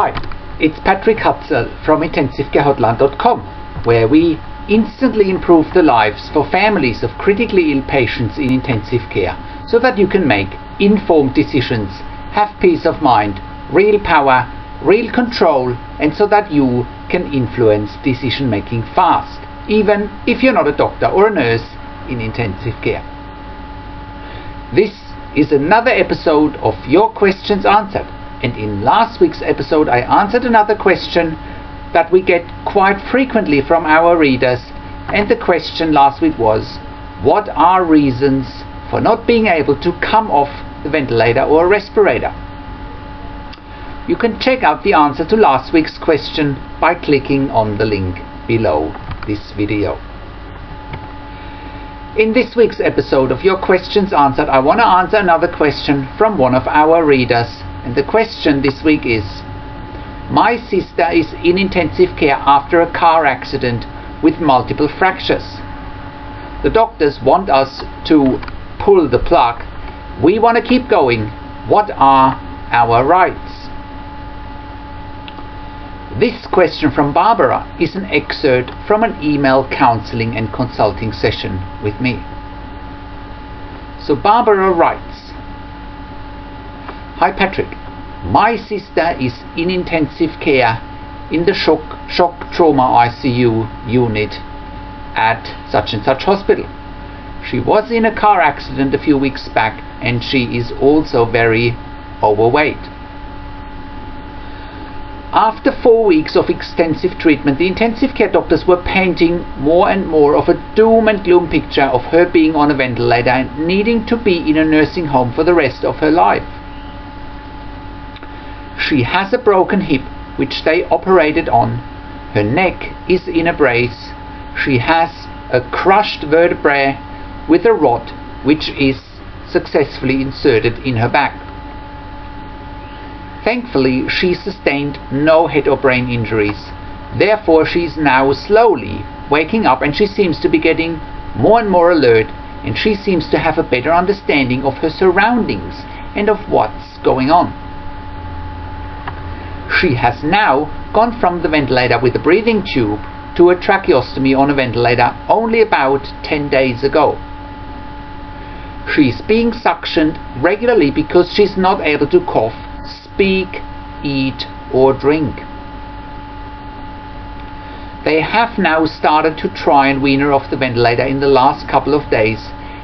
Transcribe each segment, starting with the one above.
Hi, it's Patrick Hutzel from IntensiveCareHotline.com, where we instantly improve the lives for families of critically ill patients in intensive care so that you can make informed decisions, have peace of mind, real power, real control, and so that you can influence decision making fast, even if you're not a doctor or a nurse in intensive care. This is another episode of Your Questions Answered, and in last week's episode I answered another question that we get quite frequently from our readers, and the question last week was, what are reasons for not being able to come off the ventilator or respirator? You can check out the answer to last week's question by clicking on the link below this video. In this week's episode of Your Questions Answered, I want to answer another question from one of our readers, and the question this week is: my sister is in intensive care after a car accident with multiple fractures. The doctors want us to pull the plug. We want to keep going. What are our rights? This question from Barbara is an excerpt from an email counseling and consulting session with me. So Barbara writes: Hi Patrick, my sister is in intensive care in the shock trauma ICU unit at such and such hospital. She was in a car accident a few weeks back and she is also very overweight. After 4 weeks of extensive treatment, the intensive care doctors were painting more and more of a doom and gloom picture of her being on a ventilator and needing to be in a nursing home for the rest of her life. She has a broken hip which they operated on. Her neck is in a brace. She has a crushed vertebrae with a rod which is successfully inserted in her back. Thankfully, she sustained no head or brain injuries. Therefore, she is now slowly waking up and she seems to be getting more and more alert, and she seems to have a better understanding of her surroundings and of what's going on. She has now gone from the ventilator with a breathing tube to a tracheostomy on a ventilator only about 10 days ago. She is being suctioned regularly because she's not able to cough, speak, eat or drink. They have now started to try and wean her off the ventilator in the last couple of days,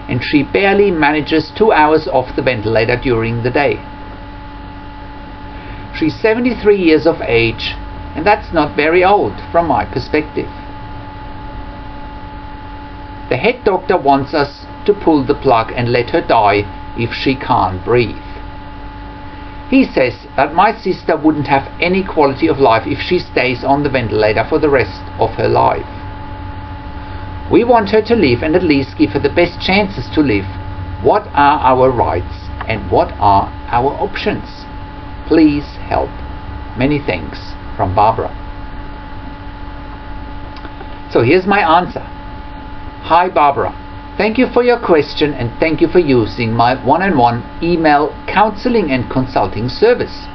and she barely manages 2 hours off the ventilator during the day. She's 73 years of age, and that's not very old from my perspective. The head doctor wants us to pull the plug and let her die if she can't breathe. He says that my sister wouldn't have any quality of life if she stays on the ventilator for the rest of her life. We want her to live and at least give her the best chances to live. What are our rights and what are our options? Please help. Many thanks, from Barbara. So here's my answer. Hi Barbara, thank you for your question and thank you for using my one-on-one email counseling and consulting service.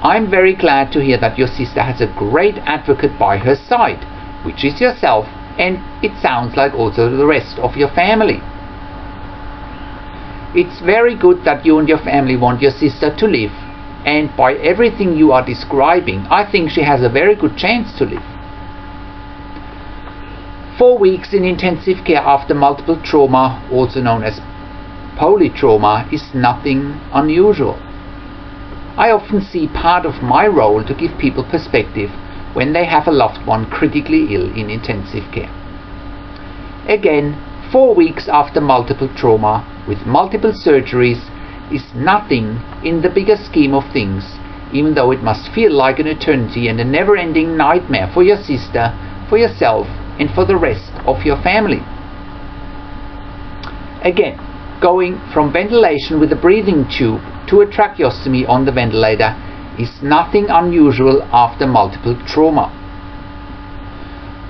I'm very glad to hear that your sister has a great advocate by her side, which is yourself, and it sounds like also the rest of your family. It's very good that you and your family want your sister to live, and by everything you are describing, I think she has a very good chance to live. 4 weeks in intensive care after multiple trauma, also known as polytrauma, is nothing unusual. I often see part of my role to give people perspective when they have a loved one critically ill in intensive care. Again, 4 weeks after multiple trauma with multiple surgeries is nothing in the bigger scheme of things, even though it must feel like an eternity and a never-ending nightmare for your sister, for yourself, and for the rest of your family. Again, going from ventilation with a breathing tube to a tracheostomy on the ventilator is nothing unusual after multiple trauma.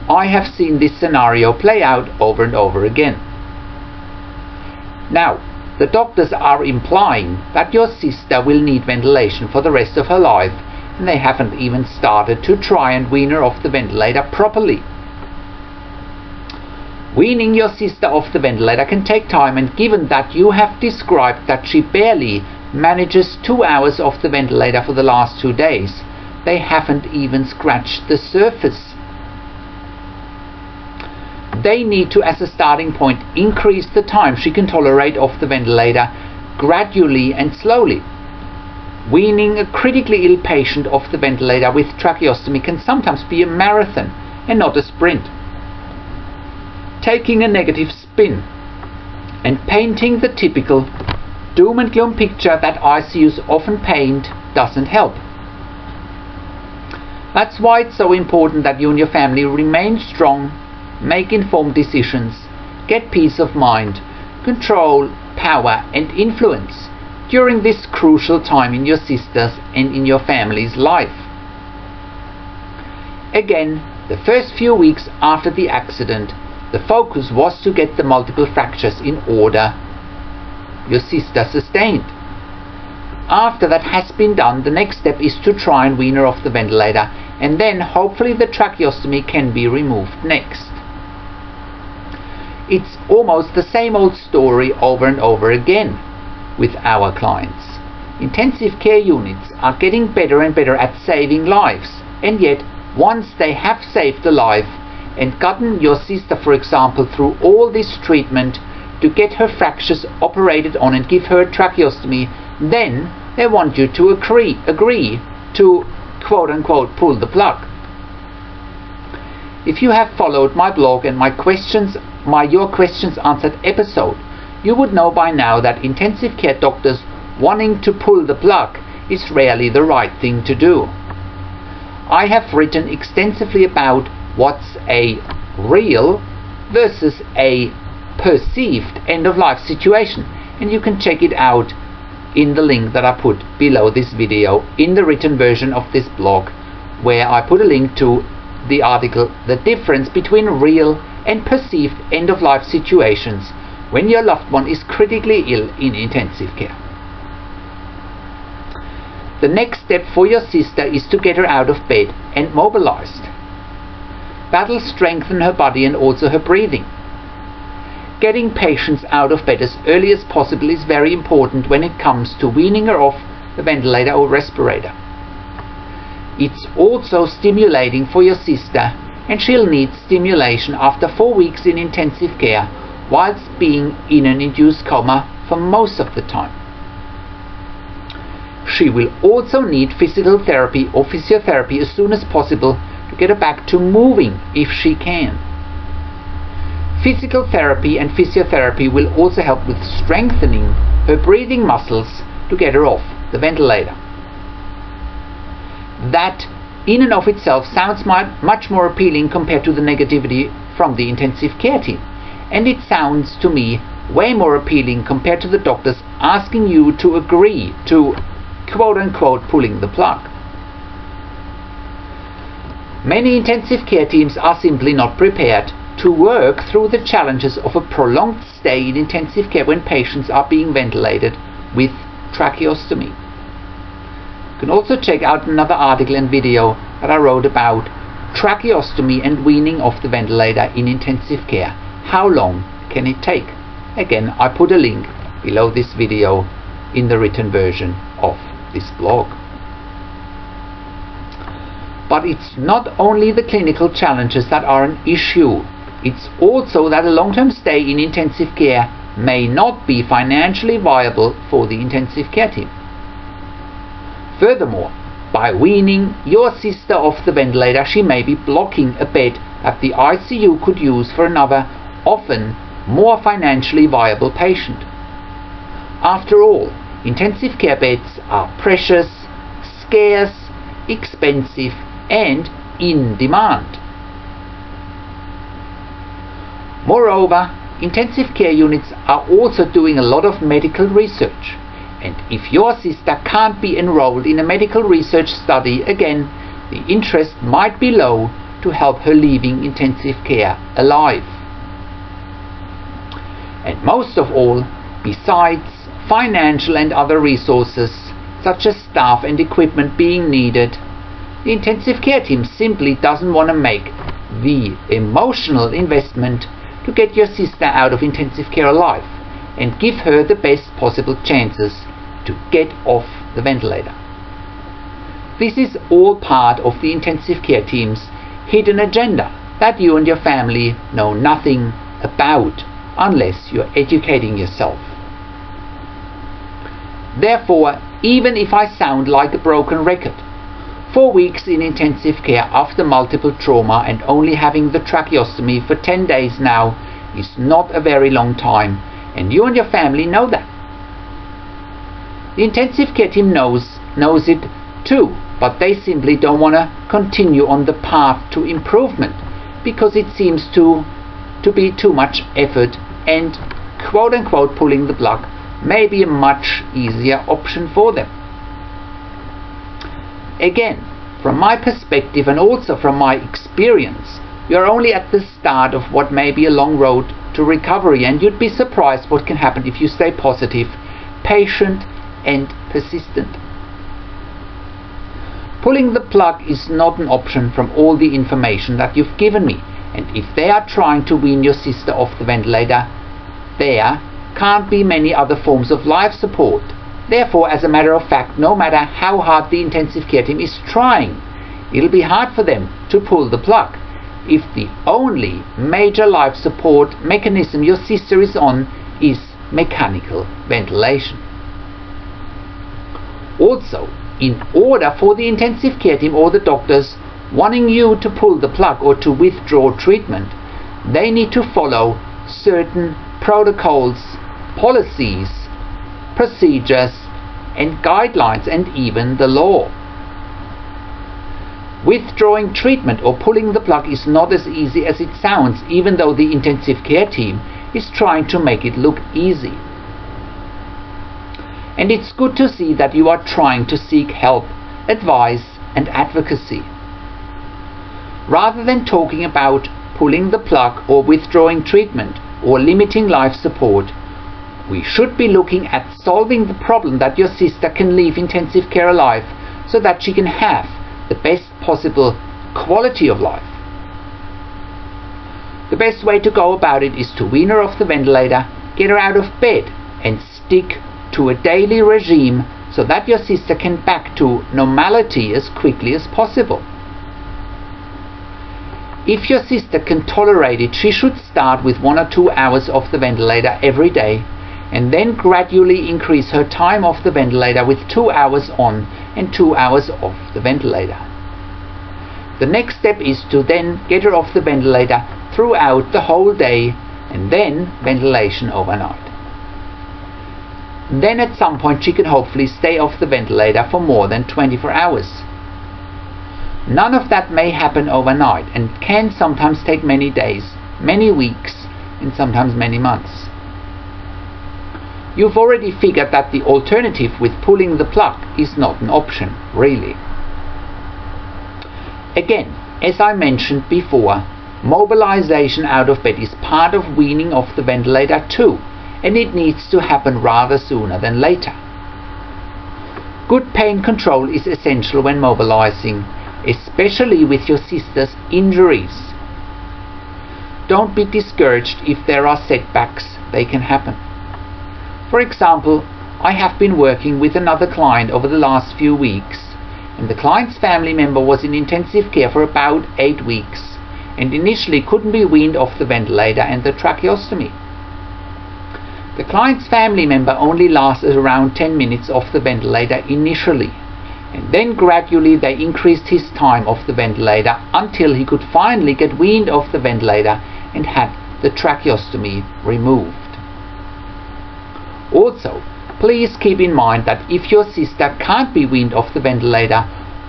I have seen this scenario play out over and over again. Now, the doctors are implying that your sister will need ventilation for the rest of her life and they haven't even started to try and wean her off the ventilator properly. Weaning your sister off the ventilator can take time, and given that you have described that she barely manages 2 hours off the ventilator for the last 2 days, they haven't even scratched the surface. They need to, as a starting point, increase the time she can tolerate off the ventilator gradually and slowly. Weaning a critically ill patient off the ventilator with tracheostomy can sometimes be a marathon and not a sprint. Taking a negative spin and painting the typical doom and gloom picture that ICUs often paint doesn't help. That's why it's so important that you and your family remain strong, make informed decisions, get peace of mind, control, power and influence during this crucial time in your sister's and in your family's life. Again, the first few weeks after the accident, the focus was to get the multiple fractures in order your sister sustained. After that has been done, the next step is to try and wean her off the ventilator, and then hopefully the tracheostomy can be removed next. It's almost the same old story over and over again with our clients. Intensive care units are getting better and better at saving lives, and yet once they have saved a life and gotten your sister, for example, through all this treatment to get her fractures operated on and give her a tracheostomy, then they want you to agree to quote-unquote pull the plug. If you have followed my blog and your questions answered episode, you would know by now that intensive care doctors wanting to pull the plug is rarely the right thing to do. I have written extensively about what's a real versus a perceived end-of-life situation, and you can check it out in the link that I put below this video in the written version of this blog, where I put a link to the article The Difference Between Real and Perceived End-of-Life Situations When Your Loved One is Critically Ill in Intensive Care. The next step for your sister is to get her out of bed and mobilized. That'll strengthen her body and also her breathing. Getting patients out of bed as early as possible is very important when it comes to weaning her off the ventilator or respirator. It's also stimulating for your sister, and she'll need stimulation after 4 weeks in intensive care whilst being in an induced coma for most of the time. She will also need physical therapy or physiotherapy as soon as possible to get her back to moving if she can. Physical therapy and physiotherapy will also help with strengthening her breathing muscles to get her off the ventilator. That in and of itself sounds much more appealing compared to the negativity from the intensive care team, and it sounds to me way more appealing compared to the doctors asking you to agree to quote-unquote pulling the plug. Many intensive care teams are simply not prepared to work through the challenges of a prolonged stay in intensive care when patients are being ventilated with tracheostomy. You can also check out another article and video that I wrote about tracheostomy and weaning off the ventilator in intensive care. How long can it take? Again, I put a link below this video in the written version of this blog. But it's not only the clinical challenges that are an issue. It's also that a long-term stay in intensive care may not be financially viable for the intensive care team. Furthermore, by weaning your sister off the ventilator, she may be blocking a bed that the ICU could use for another, often more financially viable patient. After all, intensive care beds are precious, scarce, expensive, and in demand. Moreover, intensive care units are also doing a lot of medical research, and if your sister can't be enrolled in a medical research study, again, the interest might be low to help her leaving intensive care alive. And most of all, besides financial and other resources such as staff and equipment being needed, The intensive care team simply doesn't want to make the emotional investment to get your sister out of intensive care alive and give her the best possible chances to get off the ventilator. This is all part of the intensive care team's hidden agenda that you and your family know nothing about unless you're educating yourself. Therefore, even if I sound like a broken record, 4 weeks in intensive care after multiple trauma and only having the tracheostomy for 10 days now is not a very long time, and you and your family know that. The intensive care team knows it too, but they simply don't want to continue on the path to improvement because it seems to be too much effort, and quote-unquote pulling the plug may be a much easier option for them. Again, from my perspective and also from my experience, you are only at the start of what may be a long road to recovery, and you'd be surprised what can happen if you stay positive, patient and persistent. Pulling the plug is not an option from all the information that you've given me, and if they are trying to wean your sister off the ventilator, there can't be many other forms of life support. Therefore, as a matter of fact, no matter how hard the intensive care team is trying, it'll be hard for them to pull the plug if the only major life support mechanism your sister is on is mechanical ventilation. Also, in order for the intensive care team or the doctors wanting you to pull the plug or to withdraw treatment, they need to follow certain protocols, policies, procedures and guidelines, and even the law. Withdrawing treatment or pulling the plug is not as easy as it sounds, even though the intensive care team is trying to make it look easy. And it's good to see that you are trying to seek help, advice and advocacy. Rather than talking about pulling the plug or withdrawing treatment or limiting life support, we should be looking at solving the problem that your sister can leave intensive care alive so that she can have the best possible quality of life. The best way to go about it is to wean her off the ventilator, get her out of bed and stick to a daily regime so that your sister can back to normality as quickly as possible. If your sister can tolerate it, she should start with 1 or 2 hours off the ventilator every day and then gradually increase her time off the ventilator with 2 hours on and 2 hours off the ventilator. The next step is to then get her off the ventilator throughout the whole day and then ventilation overnight. Then at some point she can hopefully stay off the ventilator for more than 24 hours. None of that may happen overnight and can sometimes take many days, many weeks and sometimes many months. You've already figured that the alternative with pulling the plug is not an option, really. Again, as I mentioned before, mobilization out of bed is part of weaning off the ventilator too, and it needs to happen rather sooner than later. Good pain control is essential when mobilizing, especially with your sister's injuries. Don't be discouraged if there are setbacks, they can happen. For example, I have been working with another client over the last few weeks, and the client's family member was in intensive care for about 8 weeks and initially couldn't be weaned off the ventilator and the tracheostomy. The client's family member only lasted around 10 minutes off the ventilator initially, and then gradually they increased his time off the ventilator until he could finally get weaned off the ventilator and had the tracheostomy removed. Also, please keep in mind that if your sister can't be weaned off the ventilator,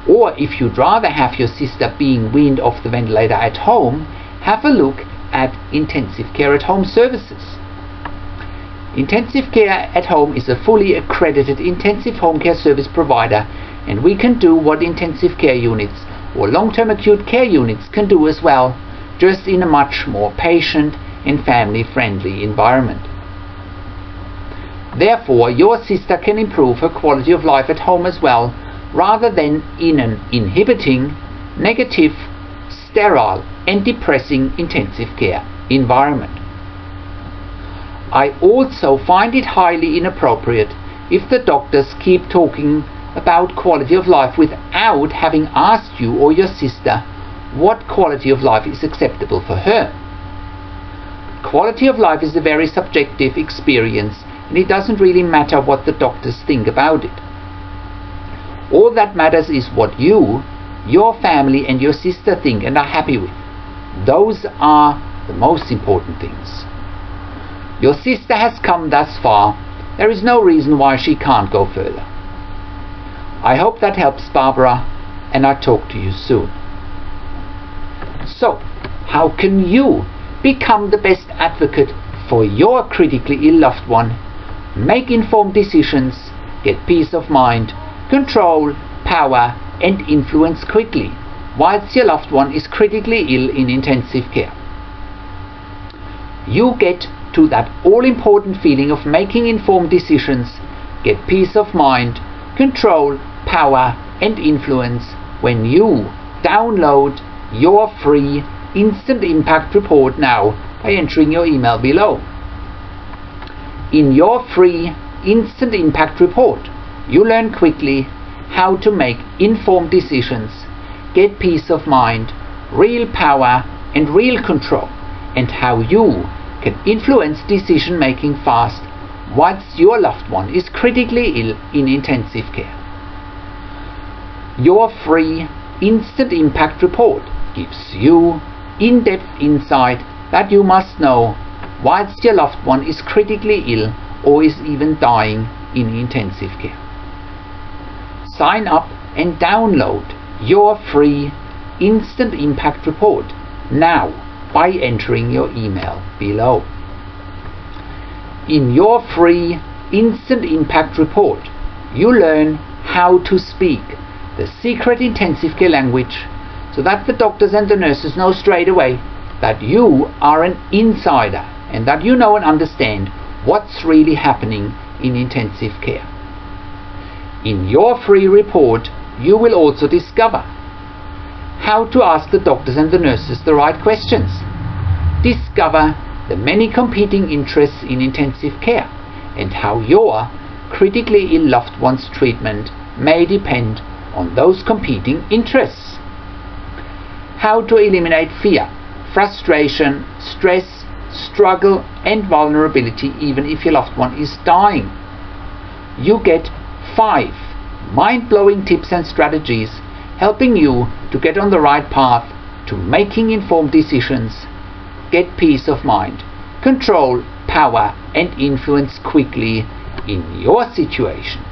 or if you'd rather have your sister being weaned off the ventilator at home, have a look at intensive care at home services. Intensive care at home is a fully accredited intensive home care service provider, and we can do what intensive care units or long-term acute care units can do as well, just in a much more patient and family-friendly environment. Therefore, your sister can improve her quality of life at home as well rather than in an inhibiting, negative, sterile and depressing intensive care environment. I also find it highly inappropriate if the doctors keep talking about quality of life without having asked you or your sister what quality of life is acceptable for her. Quality of life is a very subjective experience, and it doesn't really matter what the doctors think about it. All that matters is what you, your family and your sister think and are happy with. Those are the most important things. Your sister has come thus far. There is no reason why she can't go further. I hope that helps, Barbara, and I'll talk to you soon. So, how can you become the best advocate for your critically ill loved one, make informed decisions, get peace of mind, control, power and influence quickly whilst your loved one is critically ill in intensive care? You get to that all-important feeling of making informed decisions, get peace of mind, control, power and influence when you download your free Instant Impact Report now by entering your email below. In your free Instant Impact Report, you learn quickly how to make informed decisions, get peace of mind, real power and real control, and how you can influence decision making fast once your loved one is critically ill in intensive care. Your free Instant Impact Report gives you in-depth insight that you must know whilst your loved one is critically ill or is even dying in intensive care. Sign up and download your free Instant Impact Report now by entering your email below. In your free Instant Impact Report, you learn how to speak the secret intensive care language so that the doctors and the nurses know straight away that you are an insider and that you know and understand what's really happening in intensive care. In your free report, you will also discover how to ask the doctors and the nurses the right questions, discover the many competing interests in intensive care and how your critically ill loved one's treatment may depend on those competing interests, how to eliminate fear, frustration, stress, struggle and vulnerability even if your loved one is dying. You get 5 mind-blowing tips and strategies helping you to get on the right path to making informed decisions, get peace of mind, control, power and influence quickly in your situation.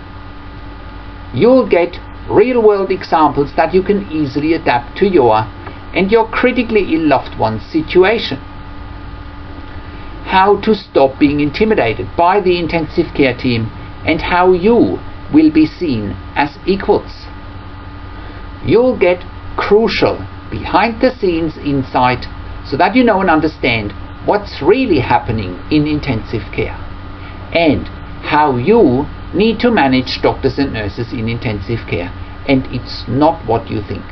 You'll get real-world examples that you can easily adapt to your and your critically ill loved one's situation. How to stop being intimidated by the intensive care team and how you will be seen as equals. You'll get crucial behind-the-scenes insight so that you know and understand what's really happening in intensive care and how you need to manage doctors and nurses in intensive care, and it's not what you think.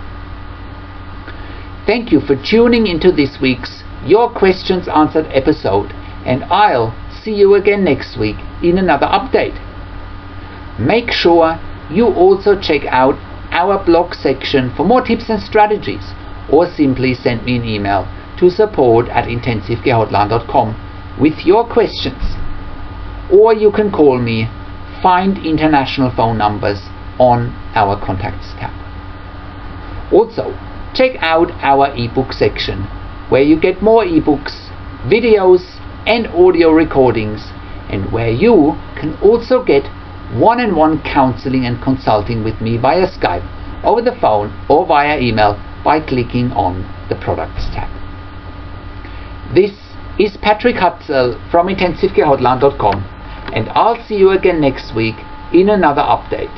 Thank you for tuning into this week's Your Questions Answered episode, and I'll see you again next week in another update. Make sure you also check out our blog section for more tips and strategies, or simply send me an email to support@intensivecarehotline.com with your questions, or you can call me. Find international phone numbers on our contacts tab. Also, check out our ebook section where you get more ebooks, videos and audio recordings, and where you can also get one-on-one counseling and consulting with me via Skype, over the phone or via email by clicking on the products tab. This is Patrick Hutzel from intensivecarehotline.com, and I'll see you again next week in another update.